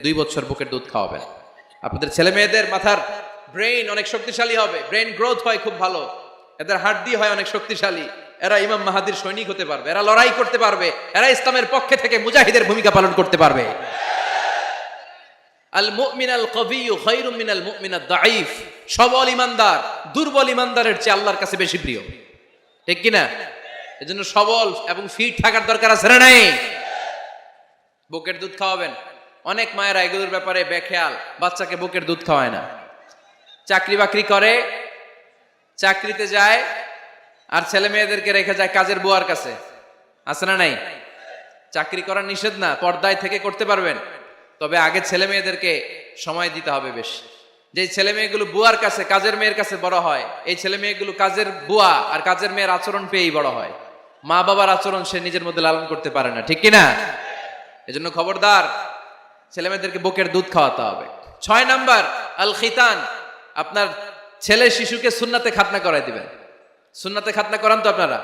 2 বছর বুকের দুধ খাওয়াবেন। আপনাদের ছেলে মেয়েদের মাথার ব্রেইন অনেক শক্তিশালী হবে, ব্রেইন গ্রোথ হয় খুব ভালো, এদের হাড্ডি হয় অনেক শক্তিশালী, এরা ইমাম মাহাদির সৈনিক হতে পারবে, এরা লড়াই করতে পারবে, এরা ইসলামের পক্ষে থেকে মুজাহিদের ভূমিকা পালন করতে পারবে। আল মুমিন আল কবিয়্যু খায়রুম মিনাল মুমিন আদ দাঈফ। সবল ইমানদার দুর্বল ইমানদারের চেয়ে আল্লাহর কাছে বেশি প্রিয়, ঠিক কি না? এজন্য সবল এবং ফিট থাকার দরকার আছে না নাই? বুকের দুধ খাওয়াবেন। অনেক মায়েরা এগুলোর ব্যাপারে বেখেয়াল, বাচ্চাকে বুকের দুধ খাওয়ায় না। চাকরি বাকরি করে, চাকরিতে যায়, আর ছেলে মেয়েদেরকে রেখে যায় কাজের বুয়ার কাছে, আছে না নাই? চাকরি করা নিষেধ না, পর্দায় থেকে করতে পারবেন, তবে আগে ছেলে মেয়েদেরকে সময় দিতে হবে বেশ। যে ছেলে মেয়েগুলো বুয়ার কাছে, কাজের মেয়ের কাছে বড় হয়, এই ছেলে মেয়েগুলো কাজের বুয়া আর কাজের মেয়ের আচরণ পেয়েই বড় হয়। মা বাবার আচরণ সে নিজের মধ্যে লালন করতে পারে না, ঠিক কিনা? এজন্য খবরদার, ছেলে মেয়েদেরকে বুকের দুধ খাওয়াতে হবে। 6 নাম্বার আল খিতান। আপনার ছেলে শিশুকে সুন্নাতে খাতনা করাই দিবেন। সুন্নাতে খাতনা করান তো আপনারা?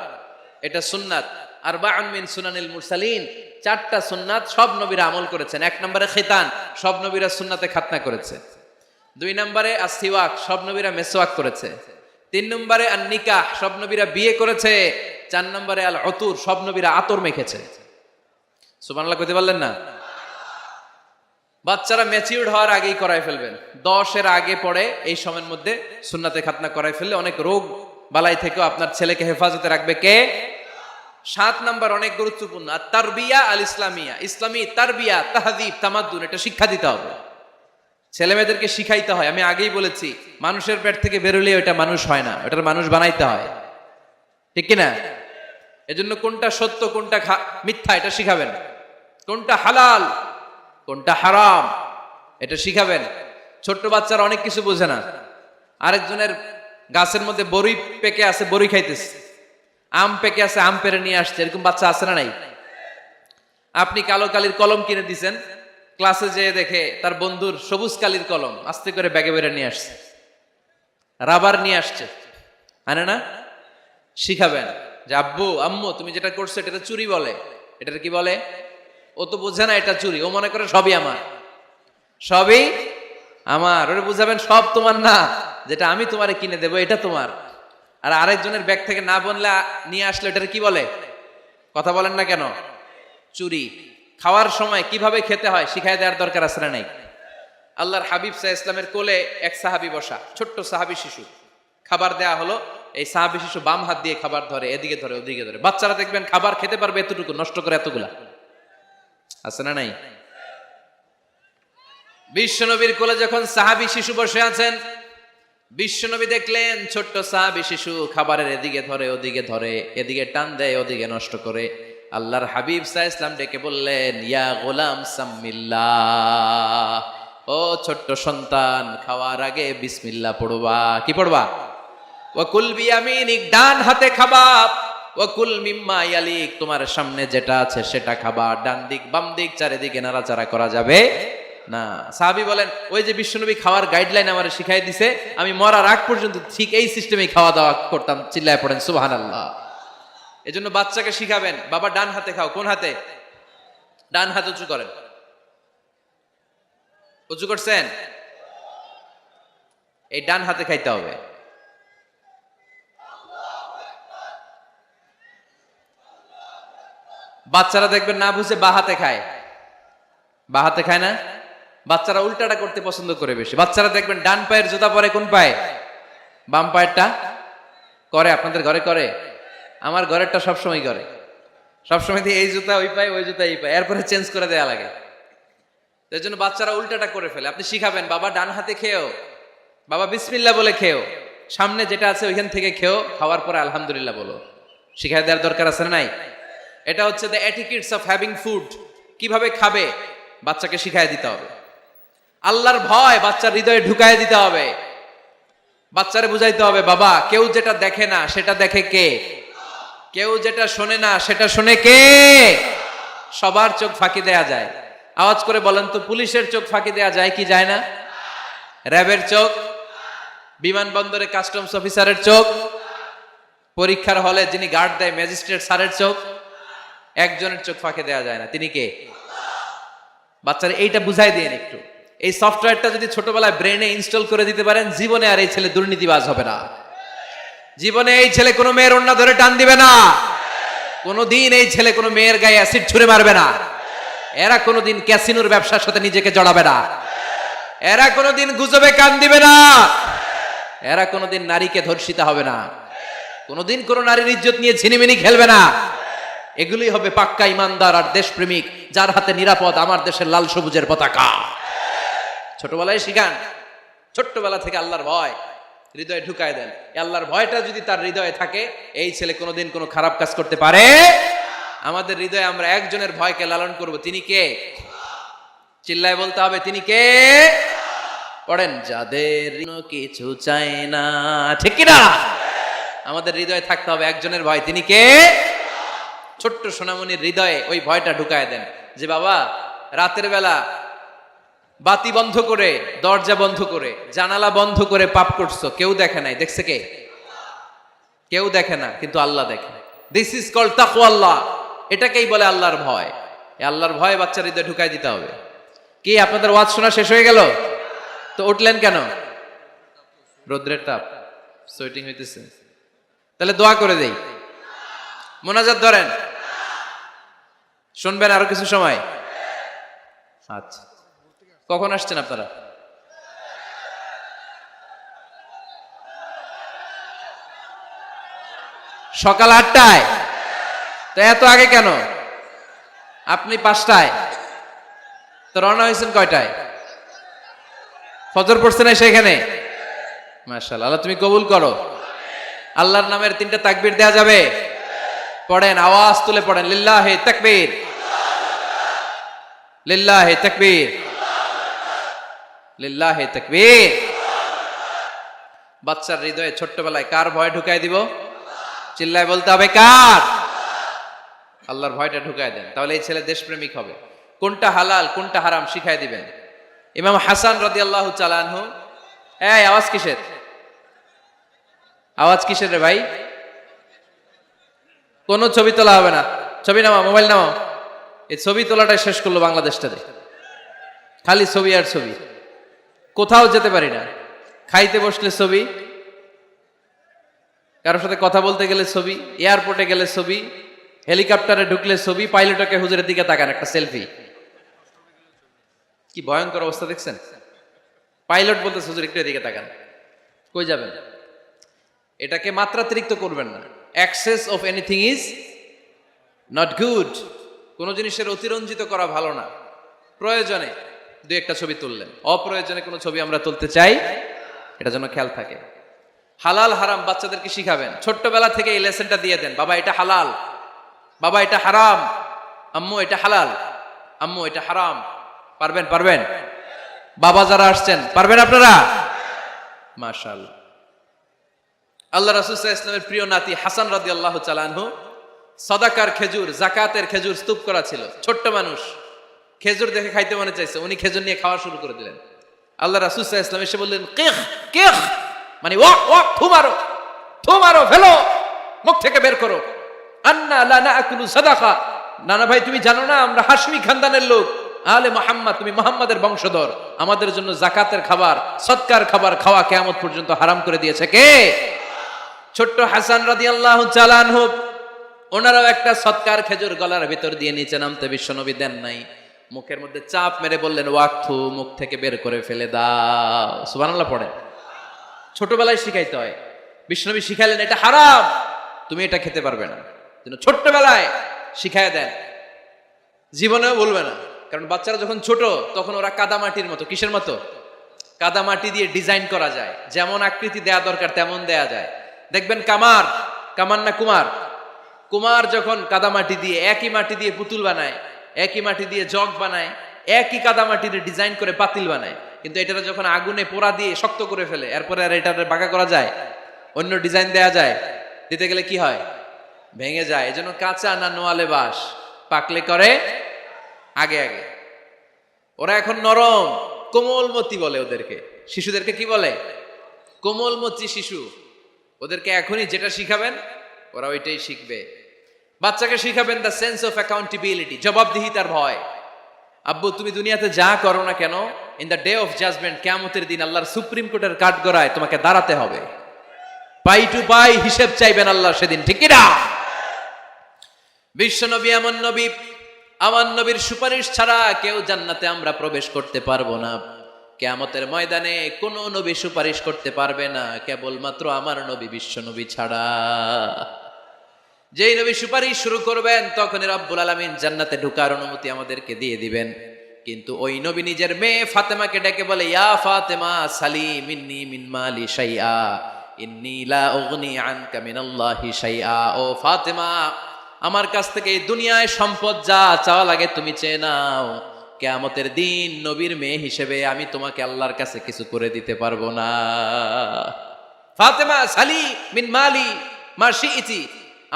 এটা সুন্নাত। আরবাউন মিন সুনানিল মুরসালিন, 4টা সুন্নাত সব নবীরা আমল করেছেন। 1 নম্বরে খিতান, সব নবীরা সুন্নাতে খাতনা করেছে। 2 নম্বরে আসিওয়াক, সব নবীরা মেসওয়াক করেছে। 3 নম্বরে আন নিকাহ, সব নবীরা বিয়ে করেছে। 4 নম্বরে আল উতুর, সব নবীরা আতর মেখেছে। সুবহানাল্লাহ কইতে পারলেন না? বাচ্চারা ম্যাচিউরড হওয়ার আগেই করাই ফেলবেন। 10-এর আগে পরে এই সময়ের মধ্যে সুন্নাতে খাতনা করাই ফেললে অনেক রোগ বালাই থেকেও আপনার ছেলেকে হেফাজতে রাখবে কে? 7 নাম্বার অনেক গুরুত্বপূর্ণ, আর তারবিয়া আল ইসলামিয়া। ইসলামী তারবিয়া, তাহযীব, তামাদ্দুন, এটা শিক্ষা দিতে হবে। ছেলে মেয়েদেরকে শিখাইতে হয়। আমি আগেই বলেছি, মানুষের পেট থেকে বেরোলে ওটা মানুষ হয় না, ওটার মানুষ বানাইতে হয়, ঠিক কিনা? এজন্য কোনটা সত্য কোনটা মিথ্যা এটা শিখাবেন, কোনটা হালাল কোনটা হারাম এটা শিখাবেন। ছোট্ট বাচ্চারা অনেক কিছু বোঝে না। আরেকজনের গাছের মধ্যে বড়ি পেকে আছে, বড়ি খাইতেছে, আম পেকে আছে, আম পেরে নিয়ে আসছে, এরকম বাচ্চা আছে না নাই? আপনি কালো কালির কলম কিনে দিছেন, ক্লাসে যেয়ে দেখে তার বন্ধুর সবুজ কালির কলম আস্তে করে ব্যাগে বেরে নিয়ে আসছে, রাবার নিয়ে আসছে, আনে না? শিখাবেন যে আব্বু আম্মু তুমি যেটা করছো এটা চুরি বলে, এটার কি বলে? ও তো বোঝে না এটা চুরি, ও মনে করে সবই আমার, সবই আমার। ওরে বুঝাবেন সব তোমার না, যেটা আমি তোমারে কিনে দেবো এটা তোমার। আর আরেকজনের ব্যাগ থেকে না বললে নিয়ে আসলে এটার কি বলে? কথা বলেন না কেন? চুরি। খাওয়ার সময় কিভাবে খেতে হয় শিখাই দেওয়ার দরকার আছে না নাই? আল্লাহর হাবিব সাল্লাল্লাহু আলাইহি ওয়াসাল্লামের কোলে এক সাহাবী বসা, ছোট্ট সাহাবী শিশু, খাবার দেয়া হলো। এই সাহাবী শিশু বাম হাত দিয়ে খাবার ধরে, এদিকে ধরে ওদিকে ধরে। বাচ্চারা দেখবেন খাবার খেতে পারবে এতটুকু, নষ্ট করে এতগুলা, আছে না নাই? বিশ্বনবীর কোলে যখন সাহাবী শিশু বসে আছেন, বিশ্বনবী দেখলেন ছোট্ট সাহাবী শিশু খাবারের এদিকে ধরে ওদিকে ধরে, এদিকে টান দেয় ওদিকে নষ্ট করে। আল্লাহর হাবিব সাল্লাল্লাহু আলাইহি ওয়াসাল্লাম ডেকে বললেন, ইয়া গোলাম সাম্মিল্লাহ, ও ছোট্ট সন্তান, খাওয়ার আগে বিসমিল্লাহ পড়বা। কি পড়বা? ওয়াকুল বিয়ামিনিক, ডান হাতে খাবা। ওয়াকুল মিম্মা ইয়ালিক, তোমার সামনে যেটা আছে সেটা খাবা। ডান দিক বাম দিক চারিদিকে নাড়াচাড়া করা যাবে না। সাহাবী বলেন, ওই যে বিশ্বনবী খাওয়ার গাইডলাইন আমারে শিখাই দিছে, আমি মরার আগ পর্যন্ত ঠিক এই সিস্টেমেই খাওয়া দাওয়া করতাম। চিল্লায় পড়েন সুবহানাল্লাহ। এজন্য বাচ্চাকে শিখাবেন, বাবা ডান হাতে খাও। কোন হাতে? ডান হাত উঁচু করেন। উঁচু করছেন? এই ডান হাতে খাইতে হবে। বাচ্চারা দেখবেন না বুঝে বা হাতে খায়, বা হাতে খায় না। বাচ্চারা উল্টাটা করতে পছন্দ করে বেশি। বাচ্চারা দেখবেন ডান পায়ের জুতা পরে কোন পায়ে? বাম পায়েরটা করে। আপনাদের ঘরে করে? আমার ঘরেরটা সবসময় করে। সবসময় দিয়ে এই জুতা ওই পায়ে, ওই জুতা এই পায়ে, এরপরে চেঞ্জ করে দেয়া লাগে। এর জন্য বাচ্চারা উল্টাটা করে ফেলে। আপনি শিখাবেন, বাবা ডান হাতে খেও, বাবা বিসমিল্লাহ বলে খেও, সামনে যেটা আছে ওইখান থেকে খেও, খাওয়ার পরে আলহামদুলিল্লাহ বলো। শিখাই দেওয়ার দরকার আছে না নাই? এটা হচ্ছে the etiquettes of having food. কিভাবে খাবে বাচ্চাকে শিখাই দিতে হবে। আল্লাহর ভয় বাচ্চার হৃদয়ে ঢুকায় দিতে হবে। বাচ্চারে বুঝাইতে হবে, বাবা কেউ যেটা দেখে না সেটা দেখে কে? কেউ যেটা শোনে না সেটা শোনে কে? সবার চোখ ফাঁকি দেয়া যায়। আওয়াজ করে বলেন তো, পুলিশের চোখ ফাঁকি দেয়া যায় কি যায় না? র্যাবের চোখ, বিমানবন্দরে কাস্টমস অফিসারের চোখ, পরীক্ষার হলে যিনি গার্ড দেয় ম্যাজিস্ট্রেট স্যারের চোখ, একজনের চোখ ফাঁকি দেয়া যায় না। তিনি কে? বাচ্চারা এইটা বুঝাই দিয়েন একটু। এই সফটওয়্যারটা যদি ছোটবেলায় ব্রেনে ইনস্টল করে দিতে পারেন, জীবনে আর এই ছেলে দুর্নীতিবাজ হবে না। জীবনে এই ছেলে কোনো মেয়ের ওড়না ধরে টান দিবে না। কোনোদিন এই ছেলে কোনো মেয়ের গায়ে অ্যাসিড ছুঁড়ে মারবে না। এরা কোনোদিন ক্যাসিনোর ব্যবসার সাথে নিজেকে জড়াবে না। এরা কোনোদিন গুজবে কান দিবে না। এরা কোনোদিন নারীকে ধর্ষিতা হবে না। কোনোদিন কোনো নারীর ইজ্জত নিয়ে ছিনিমিনি খেলবে না। এগুলি হবে পাক্কা ইমানদার আর দেশপ্রেমিক, যার হাতে নিরাপদ আমার দেশের লাল সবুজের পতাকা। ছোটবেলায় শিখান, ছোট্টবেলা থেকে আল্লাহর ভয় হৃদয়ে ঢুকায় দেন। আল্লাহর ভয়টা যদি তার হৃদয়ে থাকে, এই ছেলে কোনোদিন কোনো খারাপ কাজ করতে পারে। আমাদের হৃদয়ে আমরা একজনের ভয়কে লালন করব, তিনি কে? চিল্লায় বলতে হবে, তিনি কে? পড়েন, যাদের কিছু চাই না, ঠিক কিনা? আমাদের হৃদয়ে থাকতে হবে একজনের ভয়, তিনি কে? ছোট্ট সোনামণির হৃদয়ে ওই ভয়টা ঢুকায় দেন যে বাবা, রাতের বেলা বাতি বন্ধ করে, দরজা বন্ধ করে, জানালা বন্ধ করে পাপ করছো, কেউ দেখে নাই। দেখছে কে? কেউ দেখে না, কিন্তু আল্লাহ দেখে। দিস ইজ কল্ড তাকওয়াল্লাহ। এটাকেই বলে আল্লাহর ভয়। এই আল্লাহর ভয় বাচ্চার হৃদয়ে ঢুকাই দিতে হবে। কি আপনাদের ওয়াজ শোনা শেষ হয়ে গেল? তো উঠলেন কেন? রৌদ্রের তাপ, সোয়েটিং হইতেছে। তাহলে দোয়া করে দেই, মোনাজাত ধরেন, শুনবেন আরো কিছু সময়। আচ্ছা, কখন আসছেন আপনারা? সকাল 8টায়। তো এত আগে কেন? আপনি 5টায়, তো রওনা হয়েছেন কয়টায়? ফজর পড়ছে না সেখানে? মাশাআল্লাহ, আল্লাহ তুমি কবুল করো। আল্লাহর নামের 3টা তাকবীর দেয়া যাবে? পড়েন, আওয়াজ তুলে পড়েন, লিল্লাহি তাকবীর, লিল্লাহি তাকবীর, লিল্লাহি তাকবীর। বাচ্চার হৃদয়ে ছোট্টবেলায় কার ভয় ঢুকাই দিব? চিল্লায় বলতে হবে, কার? আল্লাহর ভয়টা ঢুকায় দেন, তাহলে এই ছেলে দেশপ্রেমিক হবে। কোনটা হালাল কোনটা হারাম শিখাই দিবেন। ইমাম হাসান রাদিয়াল্লাহু তাআলা আনহু, এই আওয়াজ কিসের? আওয়াজ কিসের রে ভাই? কোন ছবি তোলা হবে না। ছবি নামাও, মোবাইল নামাও। এই ছবি তোলাটাই শেষ করলো বাংলাদেশটাতে। খালি ছবি আর ছবি, কোথাও যেতে পারি না। খাইতে বসলে ছবি, কারোর সাথে কথা বলতে গেলে ছবি, এয়ারপোর্টে গেলে ছবি, হেলিকপ্টারে ঢুকলে ছবি, পাইলটকে হুজুরের দিকে তাকান, একটা সেলফি। কি ভয়ঙ্কর অবস্থা দেখছেন? পাইলট বলতেছে হুজুর একটু এদিকে তাকান। কই যাবেন? এটাকে মাত্রাতিরিক্ত করবেন না। Access of anything is not good. কোন জিনিসের অতিরঞ্জিত করা ভালো না। প্রয়োজনে 2-1টা ছবি তুললেন, অপ্রয়োজনে কোনো ছবি আমরা তুলতে চাই, এটা যেন খেয়াল থাকে। হালাল হারাম বাচ্চাদেরকে শিখাবেন, ছোট্টবেলা থেকে এই লেসনটা দিয়ে দেন। বাবা এটা হালাল, বাবা এটা হারাম, আম্মু এটা হালাল, আম্মু এটা হারাম। পারবেন? পারবেন? বাবা যারা আসছেন পারবেন আপনারা? মাশাআল্লাহ। আল্লাহ রাসূল সাল্লাল্লাহু আলাইহি ওয়াসাল্লামের প্রিয় নাতি হাসান রাদিয়াল্লাহু তাআলা আনহু, সাদাকার খেজুর, যাকাতের খেজুর স্তূপ করা ছিল। ছোট্ট মানুষ, খেজুর দেখে খাইতে মনে চাইছে, উনি খেজুর নিয়ে খাওয়া শুরু করে দিলেন। আল্লাহ রাসূল সাল্লাল্লাহু আলাইহি ওয়াসাল্লাম এসে বললেন, কিখ কিখ, মানে ওয়াক ওয়াক, থু মারো, থু মারো, ফেলো, মুখ থেকে বের করো। আন্না লা নাকুলু সাদাকা। নানা ভাই, তুমি জানো না আমরা হাশমি খানদানের লোক, আলে মুহাম্মদ, তুমি মুহাম্মাদের বংশধর। আমাদের জন্য যাকাতের খাবার, সদকার খাবার খাওয়া কিয়ামত পর্যন্ত হারাম করে দিয়েছে কে? ছোট্ট হাসান রাদিয়াল্লাহু তাআলা আনহু, ওনারাও একটা সদকার খেজুর গলার ভিতর দিয়ে নিচে নামতে বিশ্বনবী দেন নাই। মুখের মধ্যে চাপ মেরে বললেন, ওয়াক্থু, মুখ থেকে বের করে ফেলে দাও। সুবহানাল্লাহ পড়েন। ছোটবেলায় শিখাইতে হয়। বিশ্বনবী শিখাইলেন এটা হারাম, তুমি এটা খেতে পারবে না। ছোট্টবেলায় শিখায় দেন, জীবনেও বলবে না। কারণ বাচ্চারা যখন ছোট তখন ওরা কাদামাটির মতো। কিসের মতো? কাদামাটি দিয়ে ডিজাইন করা যায়, যেমন আকৃতি দেয়া দরকার তেমন দেয়া যায়। দেখবেন কামার, কামার না কুমার, কুমার যখন কাদামাটি দিয়ে, একই মাটি দিয়ে পুতুল বানায়, একই মাটি দিয়ে জগ বানায়, একই কাদামাটি দিয়ে ডিজাইন করে পাতিল বানায়, কিন্তু এটা যখন আগুনে পোড়া দিয়ে শক্ত করে ফেলে, এরপরে আর এটা বাঁকা করা যায়, অন্য ডিজাইন দেয়া যায়, দিতে গেলে কি হয়? ভেঙে যায়। এজন্য কাঁচা না নোয়ালে বাস, পাকলে করে আগে আগে। ওরা এখন নরম, কোমলমতি বলে ওদেরকে। শিশুদেরকে কি বলে? কোমলমতি শিশু। ওদেরকে এখনই যেটা শিখাবেন ওরা ওইটাই শিখবে। বাচ্চাকে শিখাবেন দ্য সেন্স অফ অ্যাকাউন্টেবিলিটি, জবাবদিহিতার ভয়। আব্বু তুমি দুনিয়াতে যা করো না কেন, in the day of judgement, কিয়ামতের দিন আল্লাহর সুপ্রিম কোর্টের কাঠগড়ায় তোমাকে দাঁড়াতে হবে, পাই টু পাই হিসেব চাইবেন আল্লাহ সেদিন, ঠিক কি না? বিশ্ব নবী এমন নবী, আমার নবীর সুপারিশ ছাড়া কেউ জান্নাতে আমরা প্রবেশ করতে পারবো না। কিয়ামতের ময়দানে কোনো নবী সুপারিশ করতে পারবে না, কেবলমাত্র আমার নবী বিশ্ব নবী ছাড়া। যেই নবী সুপারিশ শুরু করবেন তখনই রব্বুল আলামিন জান্নাতে ঢোকার অনুমতি আমাদেরকে দিয়ে দিবেন। কিন্তু ওই নবী নিজের মেয়ে ফাতেমাকে ডেকে বলে, ইয়া ফাতেমা সালি মিন্নি মিন মালি শাইআ ইন্নী লা উগনি আনকা মিনাল্লাহি শাইআ। ও ফাতেমা, আমার কাছ থেকে এই দুনিয়ায় সম্পদ যা চাওয়া লাগে তুমি চেয়ে নাও, কিয়ামতের দিন নবীর মেয়ে হিসেবে আমি তোমাকে আল্লাহর কাছে কিছু করে দিতে পারবো না। ফাতেমা সালি মিন মালি মা শিইতি,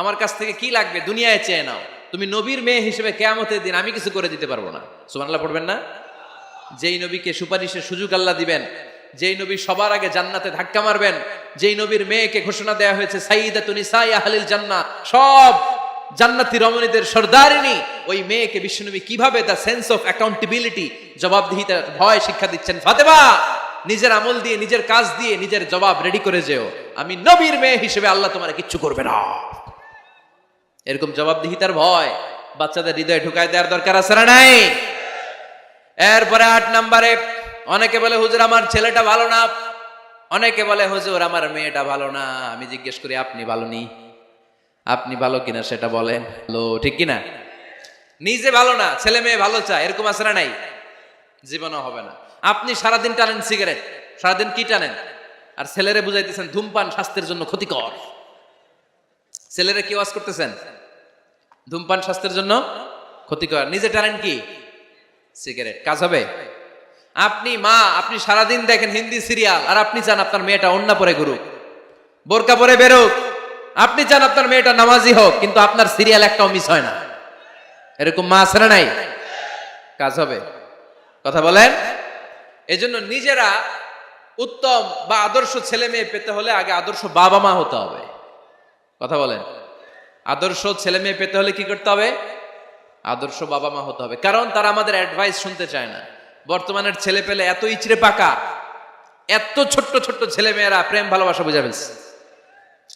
আমার কাছ থেকে কি লাগবে দুনিয়ায় চেয়ে নাও, তুমি নবীর মেয়ে হিসেবে কিয়ামতের দিন আমি কিছু করে দিতে পারবো না। সুবহানাল্লাহ পড়বেন না? যেই নবীকে সুপারিশের সুযোগ আল্লাহ দিবেন, যেই নবী সবার আগে জান্নাতে ধাক্কা মারবেন, যেই নবীর মেয়েকে ঘোষণা দেওয়া হয়েছে সাইয়্যিদাতুন নিসাই আহলিল জান্নাহ, সব জান্নাতি রমণীদের সর্দারিনী, ওই মেয়েকে বিশ্বনবী কিভাবে দ্য সেন্স অফ অ্যাকাউন্টেবিলিটি, জবাবদিহিতার ভয় শিক্ষা দিচ্ছেন। ফাতেমা, নিজের আমল দিয়ে, নিজের কাজ দিয়ে নিজের জবাব রেডি করে যেও, আমি নবীর মেয়ে হিসেবে আল্লাহ তোমার কিচ্ছু করবে না। এরকম জবাবদিহিতার ভয় বাচ্চাদের হৃদয়ে ঢুকায় দেওয়ার দরকার আছে না নাই? এরপরে 8 নম্বরে, অনেকে বলে হুজুর আমার ছেলেটা ভালো না, অনেকে বলে হুজুর আমার মেয়েটা ভালো না। আমি জিজ্ঞেস করি আপনি ভালো নি? আপনি ভালো কিনা সেটা বলেন, ঠিক কিনা? নিজে ভালো না, ছেলে মেয়ে ভালো চায়, এরকম আছে না নাই? জীবনও হবে না। আপনি সারাদিন টানেন সিগারেট, সারাদিন কি টানেন, আর ছেলেরে বুঝাইতেছেন ধূমপান স্বাস্থ্যের জন্য ক্ষতিকর। ছেলেরে কি ওয়াজ করতেছেন? ধূমপান স্বাস্থ্যের জন্য ক্ষতিকর, নিজে টানেন কি? সিগারেট। কাজ হবে? আপনি মা, আপনি সারাদিন দেখেন হিন্দি সিরিয়াল, আর আপনি চান আপনার মেয়েটা ওন্না পরে ঘুরুক, বোরকা পরে বেরোক, আপনি চান আপনার মেয়েটা নামাজি হোক, কিন্তু আপনার সিরিয়াল একটাও মিস হয় না। এরকম মা আছে না নাই? কাজ হবে? কথা বলেন। এজন্য নিজেরা উত্তম বা আদর্শ ছেলে মেয়ে পেতে হলে আগে আদর্শ বাবা মা হতে হবে। কথা বলেন। আদর্শ ছেলে মেয়ে পেতে হলে কি করতে হবে? আদর্শ বাবা মা হতে হবে, কারণ তারা আমাদের অ্যাডভাইস শুনতে চায় না। বর্তমানের ছেলে পেলে এত ইচড়ে পাকা, এত ছোট্ট ছোট্ট ছেলে মেয়েরা প্রেম ভালোবাসা বুঝা ফেলছে,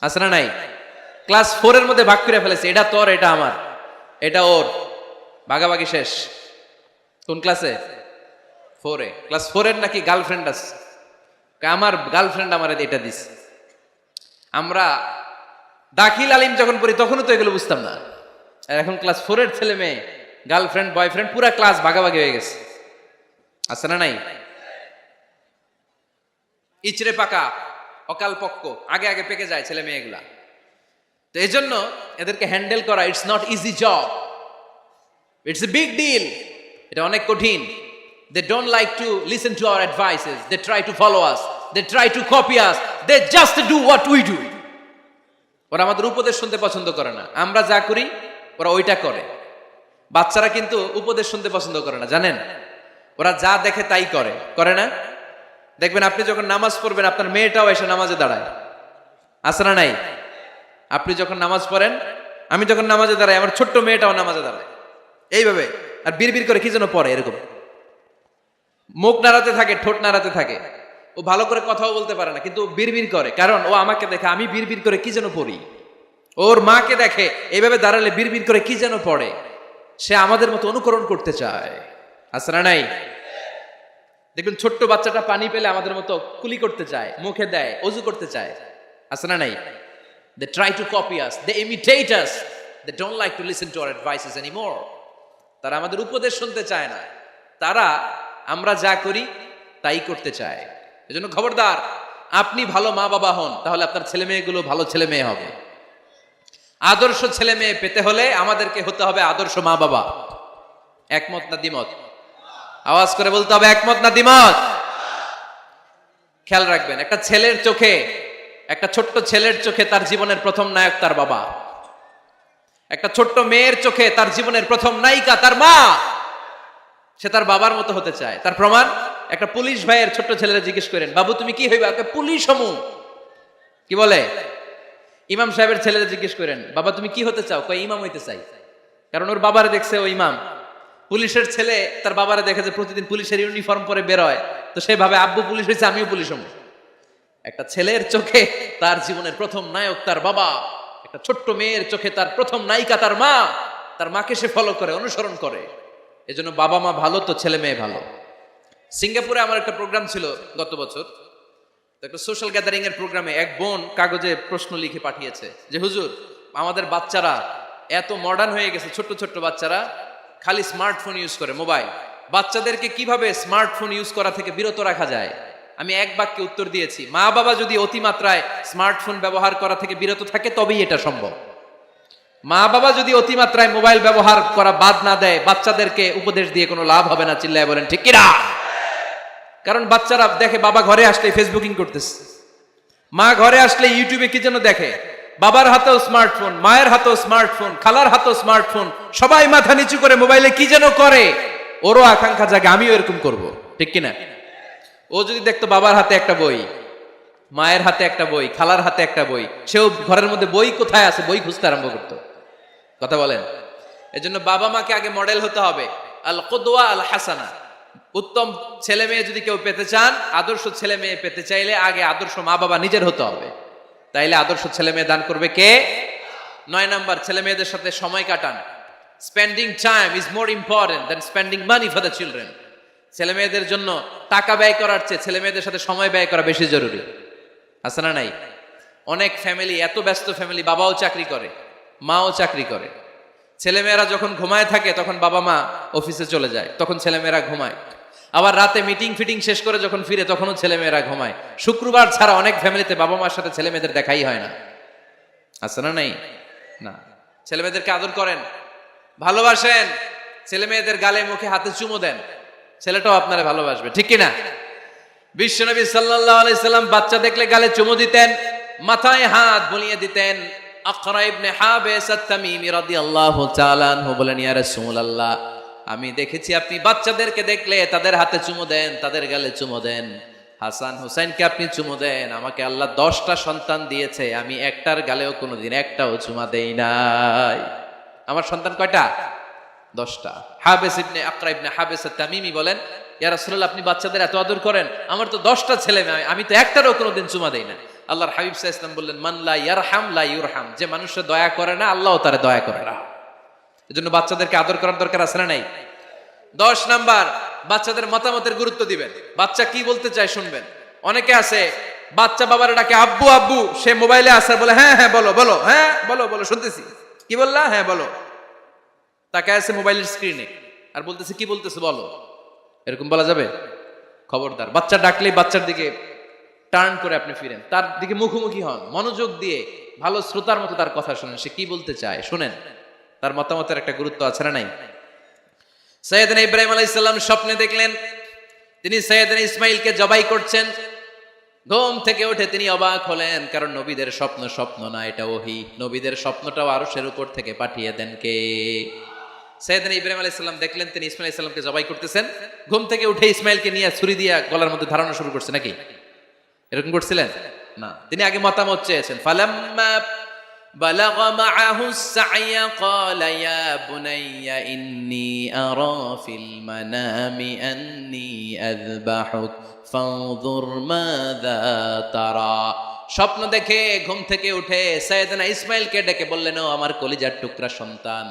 আছে না নাই? ক্লাস 4 এর মধ্যে ভাগ করে ফেলেছে, এটা তোর, এটা আমার, এটা ওর, ভাগাভাগি শেষ। কোন ক্লাসে? 4 এ। ক্লাস 4 এর নাকি গার্লফ্রেন্ড আছে, আমার গার্লফ্রেন্ড আমার এটা দিস। আমরা দাখিল আলিম যখন পড়ি তখনও তো এগুলো বুঝতাম না, আর এখন ক্লাস 4 এর ছেলে মেয়ে গার্লফ্রেন্ড বয়ফ্রেন্ড পুরা ক্লাস ভাগাভাগি হয়ে গেছে, আছে না নাই? ইচড়ে পাকা, অকাল পক্ক, আগে আগে পেকে যায় ছেলে মেয়েগুলা। তো এই জন্য এদেরকে হ্যান্ডেল করা it's not easy job, it's a big deal. এটা অনেক কঠিন। They don't like to listen to our advices, they try to follow us, they try to copy us, they just do what we do. ওরা আমাদের উপদেশ শুনতে পছন্দ করে না, আমরা যা করি ওরা ওইটা করে। বাচ্চারা কিন্তু উপদেশ শুনতে পছন্দ করে না, জানেন? ওরা যা দেখে তাই করে, করে না? দেখবেন আপনি যখন নামাজ পড়বেন আপনার মেয়েটাও এসে নামাজে দাঁড়ায়, আছে না নাই? আপনি যখন নামাজ পড়েন, আমি যখন নামাজে দাঁড়াই, আমার ছোট্ট মেয়েটাও নামাজে দাঁড়ায় এইভাবে, আর বিড়বিড় করে কি যেন পড়ে, এরকম মুখ নাড়াতে থাকে, ঠোঁট নাড়াতে থাকে। ও ভালো করে কথাও বলতে পারে না, কিন্তু বিড়বিড় করে, কারণ ও আমাকে দেখে আমি বিড়বিড় করে কি যেন পড়ি। ওর মাকে দেখে এইভাবে দাঁড়ালে বিড়বিড় করে কি যেন পড়ে। সে আমাদের মতো অনুকরণ করতে চায়, আছে না নাই? দেখবেন ছোট্ট বাচ্চাটা পানি পেলে আমাদের মতো কুলি করতে চায়, মুখে দেয়, অজু করতে চায়, আছে না নাই? They try to copy us, they imitate us, they don't like to listen to our advices anymore. তারা আমাদের উপদেশ শুনতে চায় না, তারা আমরা যা করি তাই করতে চায়। এজন্য খবরদার, আপনি ভালো মা বাবা হন, তাহলে আপনার ছেলে মেয়েগুলো ভালো ছেলে মেয়ে হবে। আদর্শ ছেলে মেয়ে পেতে হলে আমাদেরকে হতে হবে আদর্শ মা বাবা। একমত না দ্বিমত? আওয়াজ করে বলতে হবে একমত না দ্বিমত? খেয়াল রাখবেন, একটা ছেলের চোখে, একটা ছোট্ট ছেলের চোখে তার জীবনের প্রথম নায়ক তার বাবা। একটা ছোট্ট মেয়ের চোখে তার জীবনের প্রথম নায়িকা তার মা। সে তার বাবার মতো হতে চায়। তার প্রমাণ, একটা পুলিশ ভাইয়ের ছোট্ট ছেলেরা জিজ্ঞেস করেন, বাবু তুমি কি হইবা? পুলিশ হমু। কি বলে? ইমাম সাহেবের ছেলেরা জিজ্ঞেস করেন, বাবা তুমি কি হতে চাও? কয় ইমাম হইতে চাই। কারণ ওর বাবারে দেখছে ও ইমাম। পুলিশের ছেলে তার বাবারে দেখে যে প্রতিদিন পুলিশের ইউনিফর্ম পরে বের হয়, তো সেভাবে আব্বু পুলিশ হয়েছে, আমিও পুলিশ হব। একটা ছেলের চোখে তার জীবনের প্রথম নায়ক তার বাবা, একটা ছোট্ট মেয়ের চোখে তার প্রথম নায়িকা তার মা, তার মাকে সে ফলো করে, অনুসরণ করে। এজন্য বাবা মা ভালো তো ছেলে মেয়ে ভালো। সিঙ্গাপুরে আমার একটা প্রোগ্রাম ছিল গত বছর, একটা সোশ্যাল গ্যাদারিং এর প্রোগ্রামে এক বোন কাগজে প্রশ্ন লিখে পাঠিয়েছে যে হুজুর, আমাদের বাচ্চারা এত মডার্ন হয়ে গেছে, ছোট্ট ছোট্ট বাচ্চারা খালি স্মার্টফোন ইউজ করে, মোবাইল। বাচ্চাদেরকে কিভাবে স্মার্টফোন ইউজ করা থেকে বিরত রাখা যায়? আমি এক বাক্যে উত্তর দিয়েছি, মা বাবা যদি অতিমাত্রায় স্মার্টফোন ব্যবহার করা থেকে বিরত থাকে তবেই এটা সম্ভব। মা বাবা যদি অতিমাত্রায় মোবাইল ব্যবহার করা বাদ না দেয়, বাচ্চাদেরকে উপদেশ দিয়ে কোনো লাভ হবে না। চিল্লায় বলেন ঠিক কিনা? কারণ বাচ্চারা দেখে বাবা ঘরে আসলে ফেসবুকিং করতেছে, মা ঘরে আসলে ইউটিউবে কি যেন দেখে, বাবার হাতেও স্মার্টফোন, মায়ের হাতেও স্মার্টফোন, খালার হাতেও স্মার্টফোন, সবাই মাথা নিচু করে মোবাইলে কি যেন করে। ওরও আকাঙ্ক্ষা জাগে আমিও এরকম করব, ঠিক কিনা? ও যদি দেখতো বাবার হাতে একটা বই, মায়ের হাতে একটা বই, খালার হাতে একটা বই, সেও ঘরের মধ্যে বই কোথায় আছে বই খুঁজতে আরম্ভ করতো। কথা বলেন? এজন্য বাবা মাকে আগে মডেল হতে হবে, আল কুদওয়া আল হাসানা। উত্তম ছেলে মেয়ে যদি কেউ পেতে চান, আদর্শ ছেলে মেয়ে পেতে চাইলে আগে আদর্শ মা বাবা নিজের হতে হবে, তাইলে আদর্শ ছেলে মেয়ে দান করবে কে? 9 নাম্বার, ছেলে মেয়েদের সাথে সময় কাটান। Spending time is more important than spending money for the children. ছেলে মেয়েদের জন্য টাকা ব্যয় করার চেয়ে ছেলে মেয়েদের সাথে সময় ব্যয় করা বেশি জরুরি। আছে না নাই? অনেক ফ্যামিলি, এত ব্যস্ত ফ্যামিলি, বাবাও চাকরি করে, মাও চাকরি করে, ছেলেমেয়েরা যখন ঘুমায় থাকে তখন বাবা মা অফিসে চলে যায়, তখন ছেলেমেয়েরা ঘুমায়। আবার রাতে মিটিং ফিটিং শেষ করে যখন ফিরে তখনও ছেলেমেয়েরা ঘুমায়। শুক্রবার ছাড়া অনেক ফ্যামিলিতে বাবা মার সাথে ছেলেমেয়েদের দেখাই হয় না। আছে না নাই? না। ছেলেমেয়েদেরকে আদর করেন, ভালোবাসেন, ছেলেমেয়েদের গালে মুখে হাতে চুমো দেন, ছেলেটাও আপনারা ভালোবাসবে, ঠিক কিনা? বিশ্বনবী সাল্লাল্লাহু আলাইহি সাল্লাম বাচ্চা দেখলে গালে চুমো দিতেন, মাথায় হাত বুলিয়ে দিতেন। আকরা ইবনে হাবিস আত-তামিমি রাদিয়াল্লাহু তাআলা আনহু বলেন, ইয়া রাসূলুল্লাহ, আমি দেখেছি আপনি বাচ্চাদেরকে দেখলে তাদের হাতে চুমো দেন, তাদের গালে চুমো দেন। হাসান হুসাইনকে আপনি চুমো দেন। আমাকে আল্লাহ 10টা সন্তান দিয়েছে, আমি একটার গালেও কোনোদিন একটাও চুমা দেই নাই। আমার সন্তান কয়টা? 10টা। হাবিস ইবনে আকরা ইবনে হাবিস আত-তামিমি বলেন, ইয়া রাসূলুল্লাহ, আপনি বাচ্চাদের এত আদর করেন, আমার তো 10টা ছেলে মেয়ে, আমি তো একটারও কোনোদিন চুমা দেই না। আল্লাহর হাবিব সাল্লাল্লাহু আলাইহি ওয়াসাল্লাম বললেন, মান লা ইয়ারহাম লা ইউরহাম, যে মানুষে দয়া করে না আল্লাহও তারে দয়া করে না। এজন্য বাচ্চাদেরকে আদর করার দরকার আছে না নাই? 10 নাম্বার, বাচ্চাদের মতামতের গুরুত্ব দিবেন। বাচ্চা কি বলতে চায় শুনবেন। অনেকে আছে বাচ্চা বাবারে ডাকে আব্বু আব্বু, সে মোবাইলে আছে, বলে হ্যাঁ হ্যাঁ বলো বলো, হ্যাঁ বলো বলো, শুনতেছি, কি বললা, হ্যাঁ বলো। তাকে আছে মোবাইলের স্ক্রিনে আর বলতেছে কি বলতেছে বলো। এরকম বলা যাবে? খবরদার। বাচ্চা ডাকলেই বাচ্চার দিকে টার্ন করে আপনি ফিরেন, তার দিকে মুখোমুখি হন, মনোযোগ দিয়ে ভালো শ্রোতার মতো তার কথা শুনেন, সে কি বলতে চায় শুনেন। তার মতামতের একটা গুরুত্ব আছে না নাই? সৈয়দনা ইব্রাহিম আলাইহিস সালাম স্বপ্নে দেখলেন তিনি সৈয়দনা ইসমাইলকে জবাই করছেন। ঘুম থেকে উঠে তিনি অবাক হলেন, কারণ নবীদের স্বপ্ন স্বপ্ন না, এটা ওহী। নবীদের স্বপ্নটাও আরশের উপর থেকে পাঠিয়ে দেন কে? সৈয়দনা ইব্রাহিম আলাইহিস সালাম দেখলেন তিনি ইসমাইল আলাইহিস সালামকে জবাই করতেছেন। ঘুম থেকে উঠে ইসমাইলকে নিয়ে ছুরি দিয়ে গলার মধ্যে ধারণা শুরু করছে নাকি? এরকম করছিলেন না, তিনি আগে মতামত চেয়েছেন। ফালাম্মা বালাগা মাআহুস সা'য়া ক্বালা ইয়া বুনাইয়া ইন্নী আরা ফিল মানামি আন্নী আযবাহুক ফানজুর মাযা তারা। স্বপ্ন দেখে ঘুম থেকে উঠে সাইয়েদনা ইসমাইলকে ডেকে বললেন, ও আমার কলিজার টুকরা সন্তান,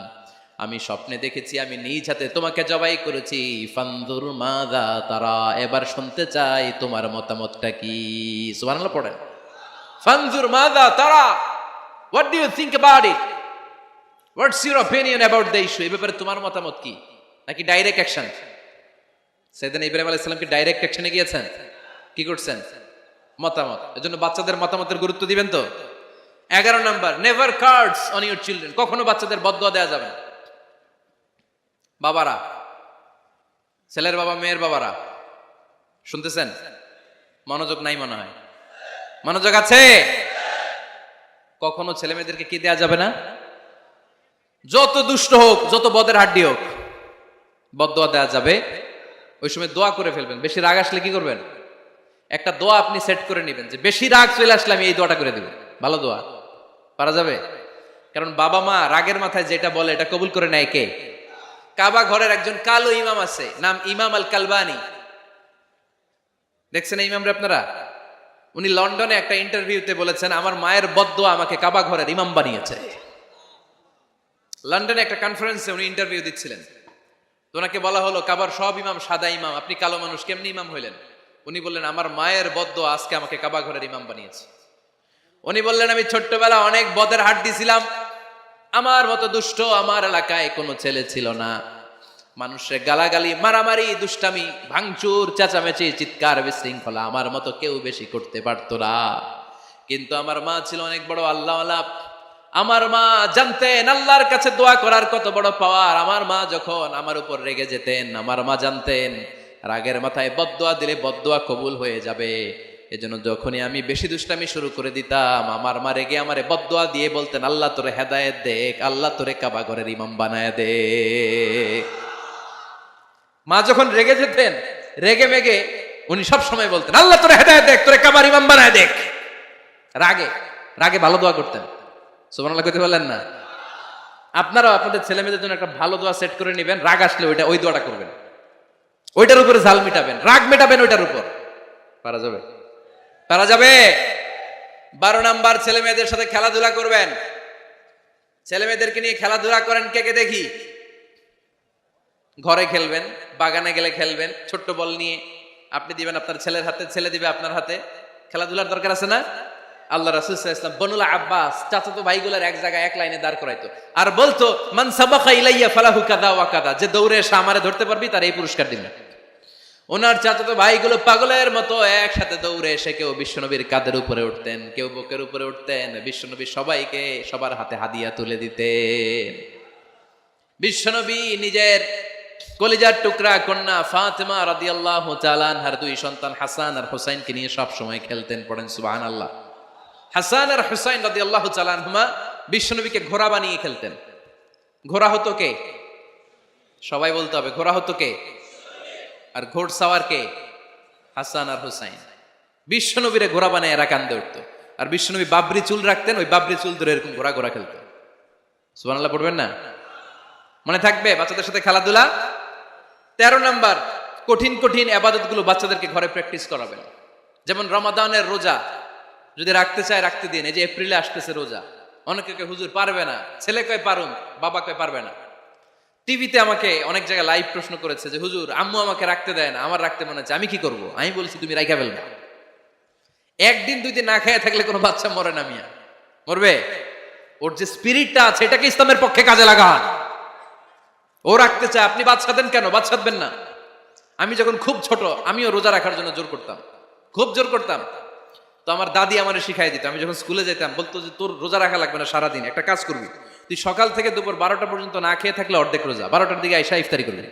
আমি স্বপ্নে দেখেছি আমি নিজ হাতে তোমাকে জবাই করেছি। ফানজুর মাযা তারা, এবার শুনতে চাই তোমার মতামতটা কি। সুবহানাল্লাহ পড়েন। ফানজুর মাযা তারা, what do you think about it? What's your opinion about the issue? এই ব্যাপারে তোমার মতামত কি? নাকি ডাইরেক্ট অ্যাকশন? সাইয়েদনা ইব্রাহিম আলাইহিস সালাম কি ডাইরেক্ট অ্যাকশনে গিয়েছেন? কি করছেন? মতামত। এজন্য বাচ্চাদের মতামতের গুরুত্ব দিবেন তো। 11 number, never cards on your children. কখনো বাচ্চাদের বদদোয়া দেওয়া যাবে না। বাবারা, ছেলের বাবা মেয়ের বাবারা শুনতেছেন? মনোযোগ নাই মনে হয়। মনোযোগ আছে? কখনো ছেলে মেয়েদেরকে কি দেয়া যাবে না? যত দুষ্ট হোক, যত বদের হাড্ডি হোক, বদদোয়া দেওয়া যাবে। ওই সময় দোয়া করে ফেলবেন। বেশি রাগ আসলে কি করবেন? একটা দোয়া আপনি সেট করে নেবেন যে বেশি রাগ চলে আসলে আমি এই দোয়াটা করে দেব। ভালো দোয়া পারা যাবে? কারণ বাবা মা রাগের মাথায় যেটা বলে এটা কবুল করে নেয় কে? কাবা ঘরের একজন কালো ইমাম আছে, নাম ইমাম আল কালবানি। দেখছেন এই ইমামরা আপনারা? উনি লন্ডনে একটা ইন্টারভিউতে বলেছেন, আমার মায়ের বদদোয়া আমাকে কাবা ঘরের ইমাম বানিয়েছে। লন্ডনে একটা কনফারেন্সে উনি ইন্টারভিউ দিচ্ছিলেন। তো ওনাকে বলা হলো, কাবার সব ইমাম সাদা ইমাম, আপনি কালো মানুষ, কেমনি ইমাম হইলেন? উনি বললেন, আমার মায়ের বদদোয়া আজকে আমাকে কাবা ঘরের ইমাম বানিয়েছে। উনি বললেন, আমি ছোট্টবেলা অনেক বদের হাট দিছিলাম, আমার মতো দুষ্ট আমার এলাকায় কোনো ছেলে ছিল না। মানুষের গালাগালি, মারামারি, দুষ্টামি, ভাঙচুর, চেঁচামেচি, চিৎকার, বিশৃঙ্খলা আমার মতো কেউ বেশি করতে পারতো না। কিন্তু আমার মা ছিল অনেক বড় আল্লাহওয়ালা। আমার মা জানতেন আল্লাহর কাছে দোয়া করার কত বড় পাওয়ার। আমার মা যখন আমার উপর রেগে যেতেন, আমার মা জানতেন রাগের মাথায় বদদোয়া দিলে বদদোয়া কবুল হয়ে যাবে। এজন্য যখনই আমি বেশি দুষ্টামি শুরু করে দিতাম, আমার মা রেগে আমারে বদদোয়া দিয়ে বলতেন, আল্লাহ তোরে হেদায়েত দেখ, আল্লাহ তোরে কাবা ঘরের ইমাম বানায় দে। মা যখন রেগে যেতেন, রেগে মেগে উনি সব সময় বলতেন, আল্লাহ তোরে হেদায়েত দেখ, তোরে কাবার ইমাম বানায় দেখ। রাগে রাগে ভালো দোয়া করতেন। সুবহানাল্লাহ কইতে বললেন না? আপনারাও আপনাদের ছেলে মেয়েদের জন্য একটা ভালো দোয়া সেট করে নেবেন। রাগ আসলে ওই দোয়াটা করবেন, ওইটার উপরে ঝাল মিটাবেন, রাগ মেটাবেন ওইটার উপর। পারা যাবে? পারা যাবে? 12 নাম্বার, ছেলে মেয়েদের সাথে খেলাধুলা করবেন। ছেলে মেয়েদেরকে নিয়ে খেলাধুলা করেন, কে কে দেখি। ঘরে খেলবেন, বাগানে গেলে খেলবেন, ছোট্ট বল নিয়ে আপনি দিবেন আপনার ছেলের হাতে, ছেলে দিবে আপনার হাতে। খেলাধুলার দরকার আছে না? আল্লাহ রাসূল সাল্লাল্লাহু আলাইহি ওয়াসাল্লাম বনুল আব্বাস চাচাতো ভাইগুলোর এক জায়গায় এক লাইনে দাঁড় করাইতো, আর বলতো, মান সাবাকা ইলাইয়া ফালাহু কাযা ওয়া কাযা, যে দৌড়ে এসে আমারে ধরতে পারবি তার এই পুরস্কার দিবেন। ওনার চাচাতো ভাইগুলো পাগলের মতো একসাথে দৌড়ে এসে কেউ বিশ্বনবীর কাঁধের উপরে উঠতেন, কেউ বুকের উপরে উঠতেন। বিশ্বনবী সবাইকে সবার হাতে হাদিয়া তুলে দিতেন। বিশ্বনবী নিজের কলিজার টুকরা কন্যা ফাতেমা রাদিয়াল্লাহু তাআলা আনহার 2 সন্তান হাসান আর হুসাইনকে নিয়ে সব সময় খেলতেন। পড়েন সুবহানাল্লাহ। হাসান আর হুসাইন রাদিয়াল্লাহু তাআলা আনহুমা বিশ্বনবীকে ঘোড়া বানিয়ে খেলতেন। ঘোড়া হতো কে? সবাই বলতে হবে, ঘোড়া হতো কে? আর ঘোড়সাওয়ার কে? হাসান আর হুসাইন। বিশ্বনবীরে ঘোড়া বানায় এরা কান্দে উঠতো। আর বিশ্বনবী বাবরি চুল রাখতেন, ওই বাবরি চুল ধরে এরকম ঘোড়া ঘোড়া খেলতো। সুবহানাল্লাহ পড়বেন না? মনে থাকবে বাচ্চাদের সাথে খেলাধুলা। 13 নাম্বার, কঠিন কঠিন ইবাদত গুলো বাচ্চাদেরকে ঘরে প্র্যাকটিস করাবেন। যেমন রমাদানের রোজা যদি রাখতে চায় রাখতে দিন। এই যে এপ্রিলে আসতেছে রোজা, অনেকে কয় হুজুর পারবে না, ছেলে কয় পারুন, বাবা কয় পারবে না। টিভিতে আমাকে অনেক জায়গায় লাইভ প্রশ্ন করেছে যে হুজুর আম্মু আমাকে রাখতে দেয় না, আমার রাখতে মনে হচ্ছে, আমি কি করব? আমি বলছি তুমি রাইখা ফেলবে। একদিন 2 দিন না খেয়ে থাকলে কোনো বাচ্চা মরে না মিয়া, মরবে? ওর যে স্পিরিটটা আছে এটাকে ইসলামের পক্ষে কাজে লাগান। ও রাখতে চায়, আপনি বাচ্চা দেন কেন? বাচ্চা দেবেন না। আমি যখন খুব ছোট, আমিও রোজা রাখার জন্য জোর করতাম, খুব জোর করতাম। তো আমার দাদি আমারে শিখাই দিত। আমি যখন স্কুলে যেতাম বলতো যে তোর রোজা রাখা লাগবে না, সারাদিন একটা কাজ করবি, তুই সকাল থেকে দুপুর 12টা পর্যন্ত না খেয়ে থাকলে অর্ধেক রোজা, 12টার দিকে আইসা ইফতারি করবি।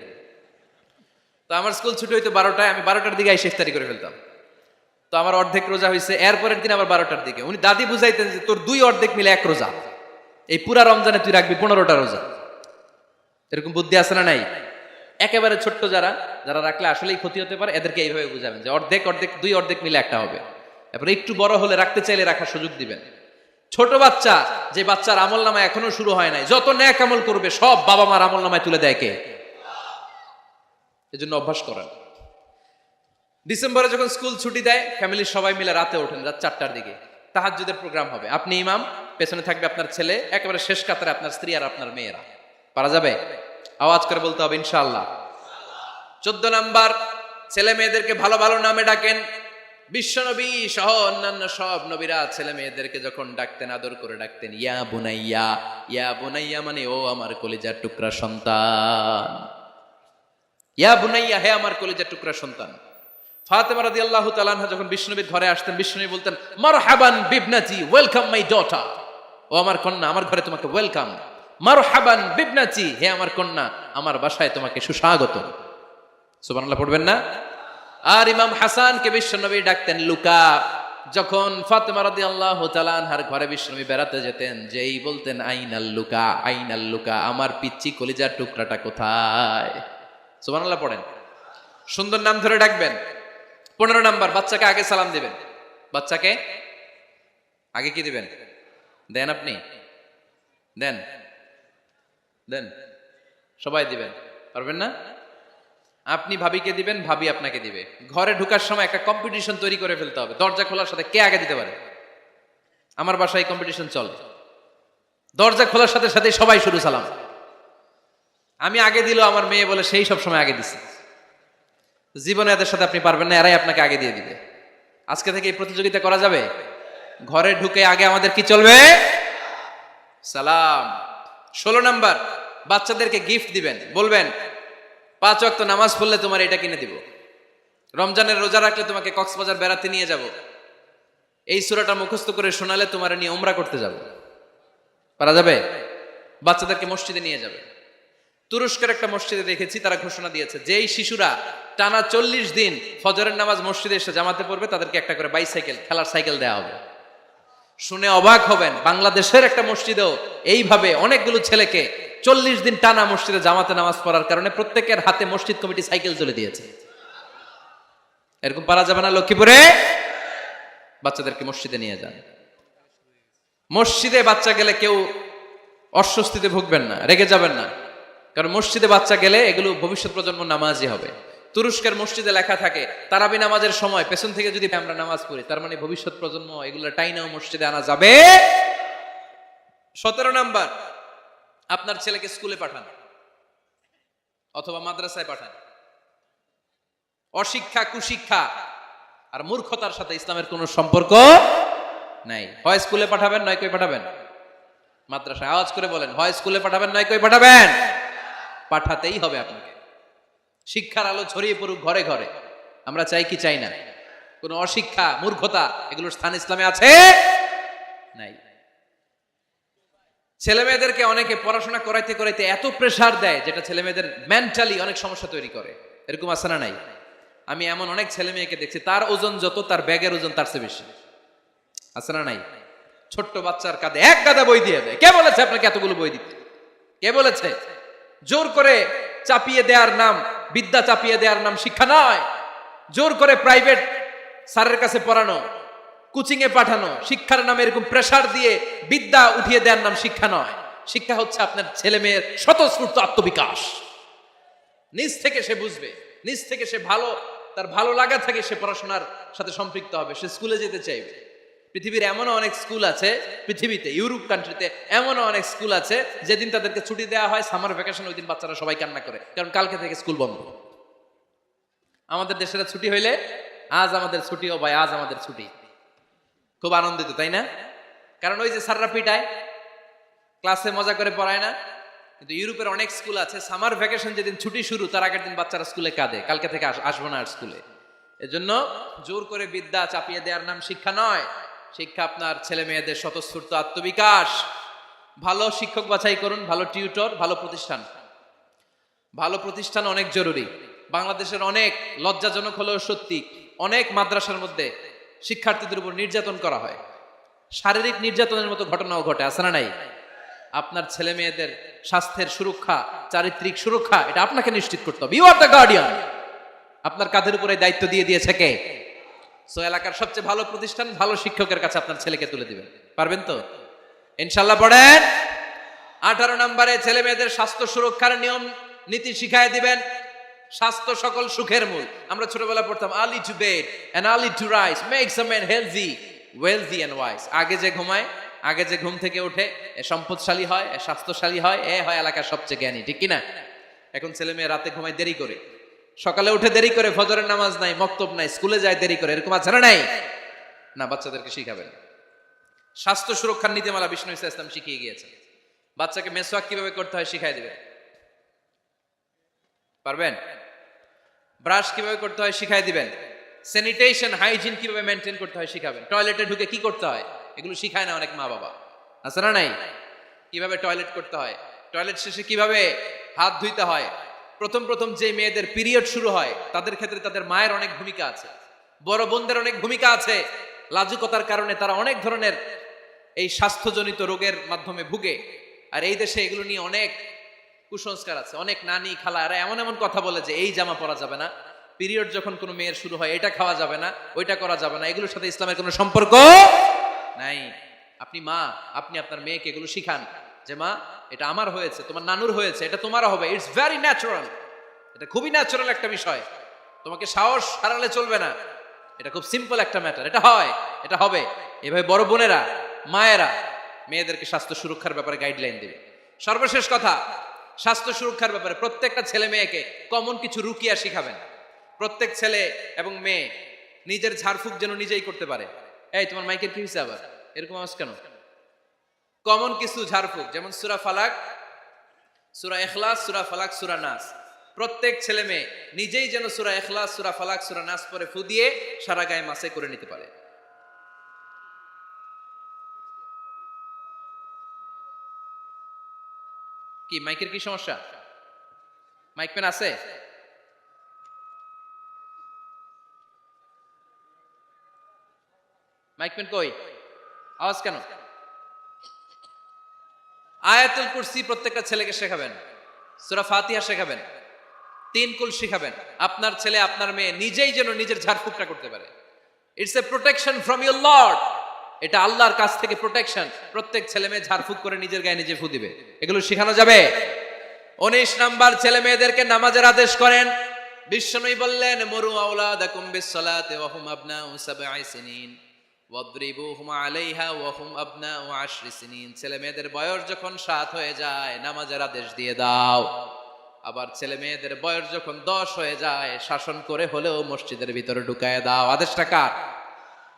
তো আমার স্কুল ছুটি হইতো 12টায়, আমি 12টার দিকে আইসা ইফতারি করে ফেলতাম। তো আমার অর্ধেক রোজা হয়েছে। এরপরের দিন আবার 12টার দিকে উনি দাদি বুঝাইতেন যে তোর 2 অর্ধেক মিলে 1 রোজা, এই পুরা রমজানে তুই রাখবি 15টা রোজা। এরকম বুদ্ধি আছে না নাই? একেবারে ছোট্ট যারা যারা রাখলে আসলেই ক্ষতি হতে পারে, এদেরকে এইভাবে বুঝাবেন যে অর্ধেক অর্ধেক 2 অর্ধেক মিলে একটা হবে। তারপরে একটু বড় হলে রাখতে চাইলে রাখার সুযোগ দিবেন। ছোট বাচ্চা, যে বাচ্চার আমল নামায় এখনো শুরু হয় নাই, যত নেক আমল করবে সব বাবা মার আমল নামায় তুলে দেয় কে? এজন্য অভ্যাস করেন। ডিসেম্বরে যখন স্কুল ছুটি দেয়, ফ্যামিলির সবাই মিলে রাতে ওঠেন, রাত 4টার দিকে তাহাজ্জুদের প্রোগ্রাম হবে। আপনি ইমাম, পেছনে থাকবে আপনার ছেলে, একেবারে শেষ কাতারে আপনার স্ত্রী আর আপনার মেয়েরা। পারা যাবে? আওয়াজ করে বলতে হবে ইনশাআল্লাহ। 14 নাম্বার, ছেলে মেয়েদেরকে ভালো ভালো নামে ডাকেন। বিশ্বনবী সহ অন্যান্য সব নবীরা ছেলে মেয়েদেরকে যখন ডাকতেন আদর করে ডাকতেন ইয়া বুনাইয়া। ইয়া বুনাইয়া মানে ও আমার কলিজার টুকরা সন্তান। ইয়া বুনাইয়া, হে আমার কলিজার টুকরা সন্তান। ফাতেমা রাদিয়াল্লাহু তাআলা আনহা যখন বিশ্বনবীর ঘরে আসতেন, বিশ্বনবী বলতেন মারহাবান বিবনাতি, ওয়েলকাম মাই ডটার। ও আমার কন্যা, আমার ঘরে তোমাকে ওয়েলকাম। মারহাবান বিবনাতি, হে আমার কন্যা, আমার বাসায় তোমাকে সুস্বাগত। সুবহানাল্লাহ পড়বেন না? আর ইমাম হাসানকে বিশ্বনবী ডাকতেন লুকা। যখন ফাতেমা রাদিয়াল্লাহু তাআলা আনহার ঘরে বিশ্বনবী বেড়াতে যেতেন, যেই বলতেন আইনাল লুকা, আইনাল লুকা, আমার পিচ্চি কলিজার টুকরাটা কোথায়? সুবহানাল্লাহ পড়েন। সুন্দর নাম ধরে ডাকবেন। 15 নাম্বার, বাচ্চাকে আগে সালাম দিবেন। বাচ্চাকে আগে কি দিবেন? দেন আপনি? দেন দেন, সবাই দিবেন। পারবেন না? আপনি ভাবিকে দিবেন, ভাবি আপনাকে দিবে। ঘরে ঢোকার সময় একটা কম্পিটিশন তৈরি করে ফেলতে হবে, দরজা খোলার সাথে কে আগে দিতে পারে। আমার বাসায় কম্পিটিশন চলে, দরজা খোলার সাথে সাথে সবাই শুরু সালাম। আমি আগে দিল, আমার মেয়ে বলে সেই সব সময় আগে দিছে। জীবনে এদের সাথে আপনি পারবেন না, এরাই আপনাকে আগে দিয়ে দিবে। আজকে থেকে এই প্রতিযোগিতা করা যাবে। ঘরে ঢুকে আগে আমাদের কি চলবে? সালাম। 16 নাম্বার, বাচ্চাদেরকে গিফট দিবেন, বলবেন 5 ওয়াক্ত নামাজ পড়লে তোমার এটা কিনে দিব, রমজানের রোজা রাখলে তোমাকে কক্সবাজার বেড়াতে নিয়ে যাব, এই সূরাটা মুখস্থ করে শোনালে তোমার নিয়ে উমরা করতে যাব। পারা যাবে? বাচ্চাদেরকে মসজিদে নিয়ে যাবে। তুরস্কের একটা মসজিদে দেখেছি, তারা ঘোষণা দিয়েছে যেই শিশুরা টানা 40 দিন ফজরের নামাজ মসজিদে এসে জামাতে পড়বে তাদেরকে একটা করে বাইসাইকেল, খেলার সাইকেল দেওয়া হবে। শুনে অবাক হবেন, বাংলাদেশের একটা মসজিদেও এইভাবে অনেকগুলো ছেলেকে 40 দিন টানা মসজিদে জামাতে নামাজ পড়ার কারণে প্রত্যেকের হাতে মসজিদ কমিটি সাইকেল তুলে দিয়েছে। এরকম পারা যাবে না? লক্ষ্মীপুরে বাচ্চাদেরকে মসজিদে নিয়ে যান। মসজিদে বাচ্চা গেলে কেউ অস্বস্তিতে ভুগবেন না, রেগে যাবেন না, কারণ মসজিদে বাচ্চা গেলে এগুলো ভবিষ্যৎ প্রজন্ম নামাজি হবে। তুরস্কের মসজিদে লেখা থাকে তারাবি নামাজের সময় পেছন থেকে যদি আমরা নামাজ পড়ি, তার মানে ভবিষ্যৎ প্রজন্ম এগুলো টাইনাও মসজিদে আনা যাবে। 17 নাম্বার, আপনার ছেলেকে স্কুলে পাঠান অথবা মাদ্রাসায় পাঠান। অশিক্ষা, কুশিক্ষা আর মূর্খতার সাথে ইসলামের কোনো সম্পর্ক নাই। হয় স্কুলে পাঠাবেন, নয় কই পাঠাবেন মাদ্রাসায়। আওয়াজ করে বলেন, হয় স্কুলে পাঠাবেন, নয় কই পাঠাবেন। পাঠাতেই হবে আপনাকে। শিক্ষার আলো ছড়িয়ে পড়ুক ঘরে ঘরে, আমরা চাই কি চাই না? কোন অশিক্ষা, মূর্খতা এগুলোর স্থান ইসলামে আছে নাই। ছেলে মেয়েদেরকে অনেকে পড়াশোনা করাইতে করাইতে এত প্রেসার দেয় যেটা ছেলে মেয়েদের মেন্টালি অনেক সমস্যা তৈরি করে। এরকম আছে না নাই? আমি এমন অনেক ছেলে মেয়েকে দেখছি, তার ওজন যত তার ব্যাগের ওজন তার চেয়ে বেশি। আছে না নাই? ছোট্ট বাচ্চার কাঁধে এক গাদা বই দিয়ে দেয়। কে বলেছে আপনাকে এতগুলো বই দিতে? কে বলেছে? জোর করে চাপিয়ে দেওয়ার নাম, বিদ্যা চাপিয়ে দেওয়ার নাম শিক্ষা নয়। জোর করে প্রাইভেট স্যারের কাছে পড়ানো, কোচিং এ পাঠানো, শিক্ষার নামে এরকম প্রেসার দিয়ে বিদ্যা উঠিয়ে দেওয়ার নাম শিক্ষা নয়। শিক্ষা হচ্ছে আপনার ছেলে মেয়ের স্বতঃস্ফূর্ত আত্মবিকাশ। নিজ থেকে সে বুঝবে, নিজ থেকে সে তার ভালো লাগা থেকে সে পড়াশোনার সাথে সম্পৃক্ত হবে, সে স্কুলে যেতে চাইবে। পৃথিবীর এমনও অনেক স্কুল আছে, পৃথিবীতে ইউরোপ কান্ট্রিতে এমনও অনেক স্কুল আছে যেদিন তাদেরকে ছুটি দেওয়া হয় সামার ভ্যাকেশন, ওই দিন বাচ্চারা সবাই কান্না করে, কারণ কালকে থেকে স্কুল বন্ধ। আমাদের দেশের ছুটি হইলে আজ আমাদের ছুটি, ও ভাই আজ আমাদের ছুটি, খুব আনন্দিত, তাই না? কারণ ওই যে স্যাররা পিটায়, ক্লাসে মজা করে পড়ায় না। কিন্তু ইউরোপের অনেক স্কুল আছে সামার ভ্যাকেশন যেদিন ছুটি শুরু তার আগের দিন বাচ্চারা স্কুলে কাঁদে, কালকে থেকে আসবো না আর স্কুলে। এজন্য জোর করে বিদ্যা চাপিয়ে দেওয়ার নাম শিক্ষা নয়। শিক্ষা আপনার ছেলে মেয়েদের স্বতঃস্ফূর্ত আত্মবিকাশ। ভালো শিক্ষক বাছাই করুন, ভালো টিউটর, ভালো প্রতিষ্ঠান। ভালো প্রতিষ্ঠান অনেক জরুরি। বাংলাদেশের অনেক লজ্জাজনক হলেও সত্যি, অনেক মাদ্রাসার মধ্যে শিক্ষার্থীদের উপর নির্যাতন করা হয়, শারীরিক নির্যাতনের মতো ঘটনাও ঘটে। আছে না নাই? আপনার ছেলে মেয়েদের স্বাস্থ্যের সুরক্ষা, চারিত্রিক সুরক্ষা এটা আপনাকে নিশ্চিত করতে হবে। You are the guardian. আপনার কাঁধের উপরে দায়িত্ব দিয়ে দিয়েছে কে? সো এলাকার সবচেয়ে ভালো প্রতিষ্ঠান, ভালো শিক্ষকের কাছে আপনার ছেলেকে তুলে দিবেন। পারবেন তো? ইনশাল্লাহ। পড়েন। 18 নম্বরে ছেলে মেয়েদের স্বাস্থ্য সুরক্ষার নিয়ম নীতি শিখায় দিবেন। স্বাস্থ্য সকল সুখের মূল। আমরা ছোটবেলা পড়তাম early to bed and early to rise makes a man healthy, wealthy and wise. আগে যে ঘুমায়, আগে যে ঘুম থেকে ওঠে, এ সম্পদশালী হয়, এ স্বাস্থ্যশালী হয়, এ হয় এলাকার সবচেয়ে জ্ঞানী। ঠিক কিনা? এখন ছেলে মেয়ে রাতে ঘুমায় দেরি করে, সকালে উঠে দেরি করে, ফজরের নামাজ নাই, মক্তব নাই, স্কুলে যায় দেরি করে। এরকম আছে না নাই? না, বাচ্চাদেরকে শিখাবেন। স্বাস্থ্য সুরক্ষার নীতিমালা বিষ্ণু ইসলাম শিখিয়ে গিয়েছে। বাচ্চাকে মেসওয়াক কিভাবে করতে হয় শিখাই দিবেন। পারবেন? ব্রাশ কিভাবে করতে হয় শিখাই দিবেন। স্যানিটেশন, হাইজিন কিভাবে মেনটেন করতে হয় শিখাবেন। টয়লেটে ঢুকে কি করতে হয় এগুলো শিখায় না অনেক মা বাবা। আছে না নাই? কিভাবে টয়লেট করতে হয়, টয়লেট শেষে কিভাবে হাত ধুইতে হয়। প্রথম প্রথম যে মেয়েদের পিরিয়ড শুরু হয় তাদের ক্ষেত্রে তাদের মায়ের অনেক ভূমিকা আছে, বড় বোনদের অনেক ভূমিকা আছে। লাজুকতার কারণে তারা অনেক ধরনের এই স্বাস্থ্যজনিত রোগের মাধ্যমে ভুগে। আর এই দেশে এগুলো নিয়ে অনেক কুসংস্কার আছে। অনেক নানি খালা এরা এমন এমন কথা বলে যে এই জামা পরা যাবে না, পিরিয়ড যখন কোনো মেয়ের শুরু হয় এটা খাওয়া যাবে না, ওইটা করা যাবে না। এগুলোর সাথে ইসলামের কোনো সম্পর্ক নাই। আপনি মা, আপনি আপনার মেয়েকে এগুলো শিখান যে মা এটা আমার হয়েছে, তোমার নানুর হয়েছে, এটা তোমারও হবে। It's very natural. এটা খুবই ন্যাচারাল একটা বিষয়, তোমাকে সাহস হারালে চলবে না। এটা খুব সিম্পল একটা ম্যাটার, এটা হয়, এটা হবে। এভাবে বড় বোনেরা, মায়েরা মেয়েদেরকে স্বাস্থ্য সুরক্ষার ব্যাপারে গাইডলাইন দেবে। সর্বশেষ কথা, স্বাস্থ্য সুরক্ষার ব্যাপারে প্রত্যেকটা ছেলে মেয়েকে কমন কিছু রুকিয়া শিখাবেন। প্রত্যেক ছেলে এবং মেয়ে নিজের ঝাড়ফুঁক যেন নিজেই করতে পারে। এই তোমার মাইকের কি হয়েছে আবার, এরকম আওয়াজ কেন? কমন কিছু ঝাড়ফুঁক, যেমন সূরা ফালাক, সূরা ইখলাস, সূরা ফালাক, সূরা নাস। প্রত্যেক ছেলে মেয়ে নিজেই যেন সূরা ইখলাস, সূরা ফালাক, সূরা নাস পরে ফু দিয়ে সারা গায়ে মাসে করে নিতে পারে। কি মাইকের কি সমস্যা? মাইক পেন আছে? মাইক পেন কই? আওয়াজ কেন? আয়াতুল কুরসি প্রত্যেকটা ছেলেকে শেখাবেন, সূরা ফাতিহা শেখাবেন, 3 কুল শেখাবেন। আপনার ছেলে আপনার মেয়ে নিজেই যেন নিজের ঝাড়ফুঁকটা করতে পারে। It's a protection from your Lord. এটা আল্লাহর কাছ থেকে প্রোটেকশন। প্রত্যেক ছেলে মেয়ে ঝাড়ফুঁক করে নিজের গায়ে নিজে ফু দিবে, এগুলো শেখানো যাবে। 19 নাম্বার, ছেলে মেয়েদেরকে নামাজের আদেশ করেন। বিশ্বনবী বললেন, মুরু আওলাদাকুম বিসসালাতি ওয়া হুম আবনাউ 7 সিনিন ওয়াদরিবুহুম আলাইহা ওয়া হুম আবনাউ 10 সিনিন। ছেলে মেয়েদের বয়স যখন 7 হয়ে যায় নামাজের আদেশ দিয়ে দাও। আবার ছেলে মেয়েদের বয়স যখন 10 হয়ে যায় শাসন করে হলেও মসজিদের ভিতরে ঢুকায় দাও। আদেশটা কার?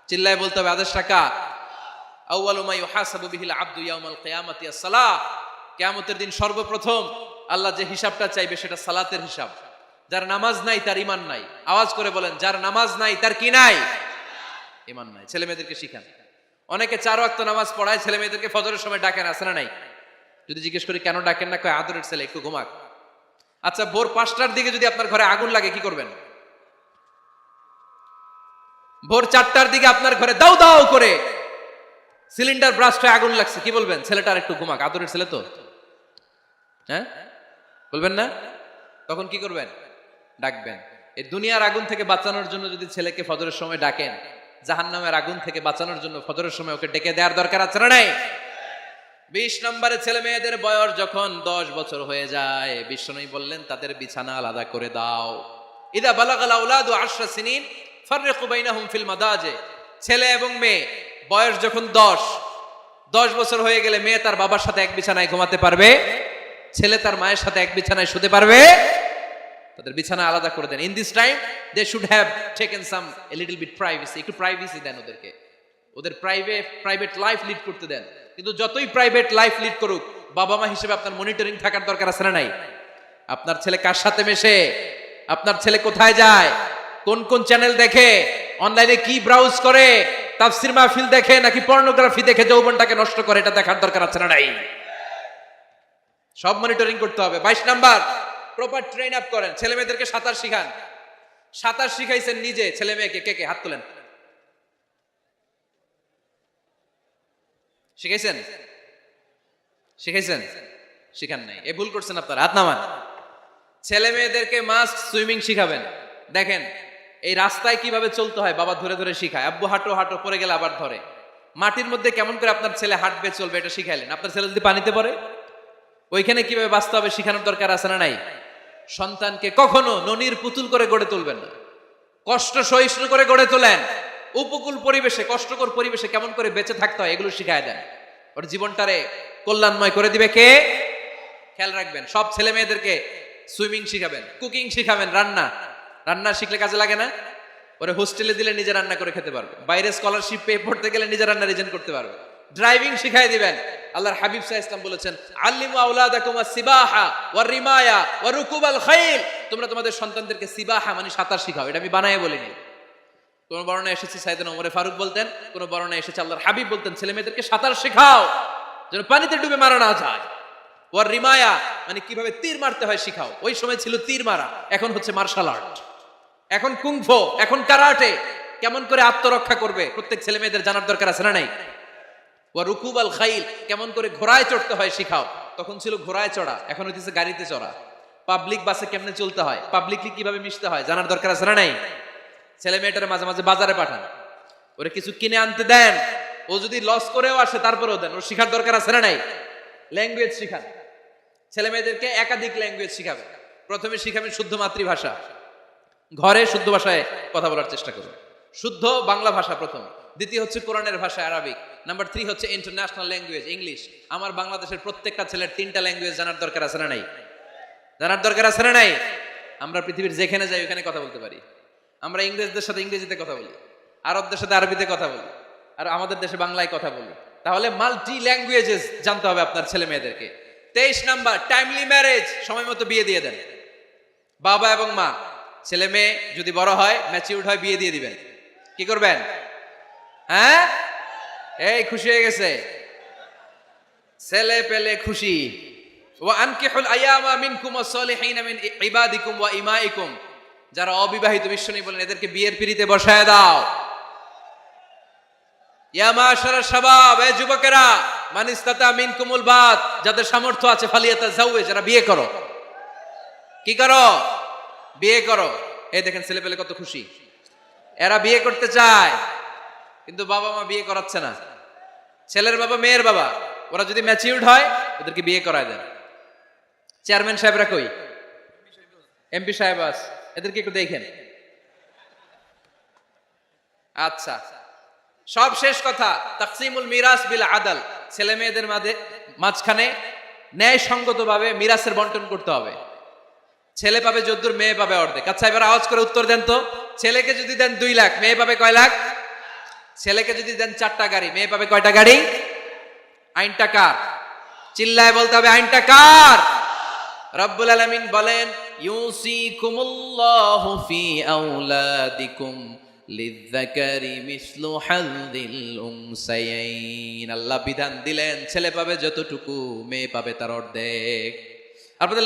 চিল্লায় বলতে হবে, আদেশটা কার? আউয়ালু মা ইউহাসাবু বিহিল আবদু ইয়াউমাল কিয়ামাতি আস-সালাহ। কিয়ামতের দিন সর্বপ্রথম আল্লাহ যে হিসাবটা চাইবে সেটা সালাতের হিসাব। যার নামাজ নাই তার ঈমান নাই। আওয়াজ করে বলেন, যার নামাজ নাই তার কি নাই? ঈমান নাই। ছেলে মেয়েদেরকে শিখান। অনেকে 4 ওয়াক্ত নামাজ পড়ায়, ছেলে মেয়েদেরকে ফজরের সময় ডাকেন, আছে না নাই? যদি জিজ্ঞেস করি কেন ডাকেন না, কয় আদরের ছেলে, একটু ঘুমাক। আচ্ছা, ভোর 5টার দিকে যদি আপনার ঘরে আগুন লাগে কি করবেন? ভোর 4টার দিকে আপনার ঘরে দাউ দাউ করে সিলিন্ডার ব্রাস্ট হয়ে আগুন লাগছে, কি বলবেন? ছেলেটার একটু ঘুমাক, আদরের ছেলে তো, হ্যাঁ বলবেন না? তখন কি করবেন? ডাকবেন। এই দুনিয়ার আগুন থেকে বাঁচানোর জন্য যদি ছেলেকে ফজরের সময় ডাকেন, জাহান্নামের আগুন থেকে বাঁচানোর জন্য ফজরের সময় ওকে ডেকে দেওয়ার দরকার আছে না নাই? 20 নম্বরে, ছেলে মেয়েদের বয়স যখন 10 বছর হয়ে যায় বিশ্বনবী বললেন তাদের বিছানা আলাদা করে দাও। ইদা বালাগাল আওলাদু 10 সিনিন ফাররিকু বাইনাহুম ফিল মাদাজি। ছেলে এবং মেয়ে বয়স যখন 10 বছর হয়ে গেলে মেয়ে তার বাবার সাথে এক বিছানায় ঘুমাতে পারবে, ছেলে তার মায়ের সাথে এক বিছানায় শুতে পারবে। তাদের বিছানা আলাদা করে দেন। In this time they should have taken some a little bit privacy. একটু প্রাইভেসি দেন ওদেরকে, ওদের প্রাইভেট লাইফ লিড করতে দেন। কিন্তু যতই প্রাইভেট লাইফ লিড করুক, বাবা মা হিসেবে আপনার মনিটরিং থাকার দরকার আছে না নাই? আপনার ছেলে কার সাথে মেশে, আপনার ছেলে কোথায় যায়, কোন কোন চ্যানেল দেখে, অনলাইনে কি ব্রাউজ করে, তাফসির মাহফিল দেখে নাকি পর্নোগ্রাফি দেখে যৌবনটাকে নষ্ট করে, এটা দেখার দরকার আছে না নাই? সব মনিটরিং করতে হবে। 22 নাম্বার, প্রপার ট্রেন আপ করেন। ছেলে মেয়েদেরকে সাঁতার শিখান। সাঁতার শিখাইছেন নিজে ছেলে মেয়েকে? কে কে হাত তোলেন? শিখাইছেন? শিখাইছেন? শিখান নাই, এ ভুল করছেন আপনারা, হাত নামান। ছেলে মেয়েদেরকে মাস্ট সুইমিং শিখাবেন। দেখেন এই রাস্তায় কিভাবে চলতে হয় বাবা ধরে ধরে শিখায়। আব্বু হাঁটো হাঁটো, পরে গেলে আবার ধরে। মাটির মধ্যে কেমন করে আপনার ছেলে হাঁটবে চলবে এটা শিখাইলেন। আপনার ছেলে যদি পানিতে পড়ে, ওইখানে কিভাবে বাঁচতে হবে শিখানোর দরকার আছে না নাই? সন্তানকে কখনো ননির পুতুল করে গড়ে তুলবেন না, কষ্ট সহিষ্ণু করে গড়ে তোলেন। উপকূল পরিবেশে, কষ্টকর পরিবেশে কেমন করে বেঁচে থাকতে হয় এগুলো শিখায় দেন। ওর জীবনটারে কল্যাণময় করে দিবে কে? খেয়াল রাখবেন। সব ছেলে মেয়েদেরকে সুইমিং শিখাবেন, কুকিং শিখাবেন, রান্না শিখলে কাজে লাগে না? ওরে হোস্টেলে দিলে নিজে রান্না করে খেতে পারবে, বাইরে স্কলারশিপ পেয়ে পড়তে গেলে নিজে রান্না রিজেন করতে পারবে। ড্রাইভিং শিখাই দিবেন। আল্লাহর হাবিব সাল্লাল্লাহু আলাইহি ওয়াসাল্লাম বলেছেন, আল্লিমু আওলাদাকুম আস-সিবাহা ওয়ার রিমায়া ওয়া রুকুবাল খাইল। তোমরা তোমাদের সন্তানদেরকে সিবাহা মানে সাঁতার শিখাও। এটা আমি বানায়ে বলিনি। কোন বর্ণনায় এসেছে সাইয়েদনা ওমর ফারুক বলতেন, কোন বর্ণনায় এসেছে আল্লাহর হাবিব বলতেন ছেলে মেয়েদেরকে সাঁতার শেখাও যেন পানিতে ডুবে মারা না যায়। ওয়ার রিমায়া মানে কিভাবে তীর মারতে হয় শিখাও। ওই সময় ছিল তীর মারা, এখন হচ্ছে মার্শাল আর্ট, এখন কুংফু, এখন কারাটে। কেমন করে আত্মরক্ষা করবে প্রত্যেক ছেলে মেয়েদের জানার দরকার আছে না নাই? ওয়া রুকুবাল খাইল, কেমন করে ঘোড়ায় চড়তে হয় শিখাও। তখন ছিল ঘোড়ায় চড়া, এখন হইতেছে গাড়িতে চড়া। পাবলিক বাসে কেমনে চলতে হয়, পাবলিকলি কিভাবে মিশতে হয় জানার দরকার আছে না নাই? ছেলে মেয়েটার মাঝে মাঝে বাজারে পাঠান, ওরে কিছু কিনে আনতে দেন। ও যদি লস করেও আসে তারপরেও দেন, ওর শিখার দরকার আছে না নাই? ল্যাঙ্গুয়েজ শিখান। ছেলে মেয়েদেরকে একাধিক ল্যাঙ্গুয়েজ শিখাবে। প্রথমে শিখাবেন শুদ্ধ মাতৃভাষা, ঘরে শুদ্ধ ভাষায় কথা বলার চেষ্টা করুন। শুদ্ধ বাংলা ভাষা প্রথম, দ্বিতীয় হচ্ছে কোরআনের ভাষা আরবিক, নাম্বার 3 হচ্ছে ইন্টারন্যাশনাল ল্যাঙ্গুয়েজ ইংলিশ। আমার বাংলাদেশের প্রত্যেকটা ছেলের 3টা ল্যাঙ্গুয়েজ জানার দরকার আছে না নাই? জানার দরকার আছে না নাই? আমরা পৃথিবীর যেখানে যাই ওখানে কথা বলতে পারি। আমরা ইংরেজদের সাথে ইংরেজিতে কথা বলি, আরবদের সাথে আরবিতে কথা বলি, আর আমাদের দেশে বাংলায় কথা বলি। তাহলে মাল্টি ল্যাঙ্গুয়েজেস জানতে হবে আপনার ছেলে মেয়েদেরকে। 23 নাম্বার, টাইমলি ম্যারেজ, সময় মতো বিয়ে দিয়ে দেন। বাবা এবং মা, ছেলে মেয়ে যদি বড় হয়, ম্যাচিউরড হয়, বিয়ে দিয়ে দিবেন। কি করবেন? হ্যাঁ, এই খুশি হয়ে গেছে, ছেলে পেলে খুশি। ওয়া আনকিহুল আয়ামা মিনকুম ওয়াস-সালিহিনা মিন ইবাদিকুম ওয়া ইমাইকুম, যারা অবিবাহিত বিশ্বনী বলেন এদেরকে বিয়ের পিঁড়িতে বসায় দাও। ইয়া মাশারাশ শাবাব, এ যুবকেরা, মান ইসতাতা মিনকুমুল বাত, যাদের সামর্থ্য আছে ফালিয়াতাজাওয়াজ, যারা বিয়ে করো। কি করো? বিয়ে করো। এই দেখেন ছেলে পেলে কত খুশি, এরা বিয়ে করতে চায়, কিন্তু বাবা মা বিয়ে করাচ্ছে না। ছেলের বাবা মেয়ের বাবা, ওরা যদি ম্যাচিউরড হয় ওদেরকে বিয়ে করায় দেন। চেয়ারম্যান সাহেবরা কই? এমপি সাহেব আস, এদেরকে একটু দেখেন। আচ্ছা, সব শেষ কথা, তাকসিমুল মিরাস বিল আদাল, ছেলে মেয়েদের মাঝখানে ন্যায়সঙ্গতভাবে মিরাসের বন্টন করতে হবে। ছেলে পাবে যদ্দুর, মেয়ে পাবে অর্ধেক। আচ্ছা, এবার আওয়াজ করে উত্তর দেন তো, ছেলেকে যদি দেন 2 লাখ, মেয়ে পাবে কয় লাখ? ছেলেকে যদি দেন 4টা গাড়ি, মেয়ে পাবে কয়টা গাড়ি? আইনটা কার? চিল্লায় বলতে হবে, আইনটা কার? রব্বুল আলামিন বলেন, ইউসিকুমুল্লাহু ফি আওলাদিকুম লিযযাকারি মিসলু হাযযিল উনসায়াইন। আল্লাহ বিধান দিলেন, ছেলে পাবে যতটুকু, মেয়ে পাবে তার অর্ধেক। আপনাদের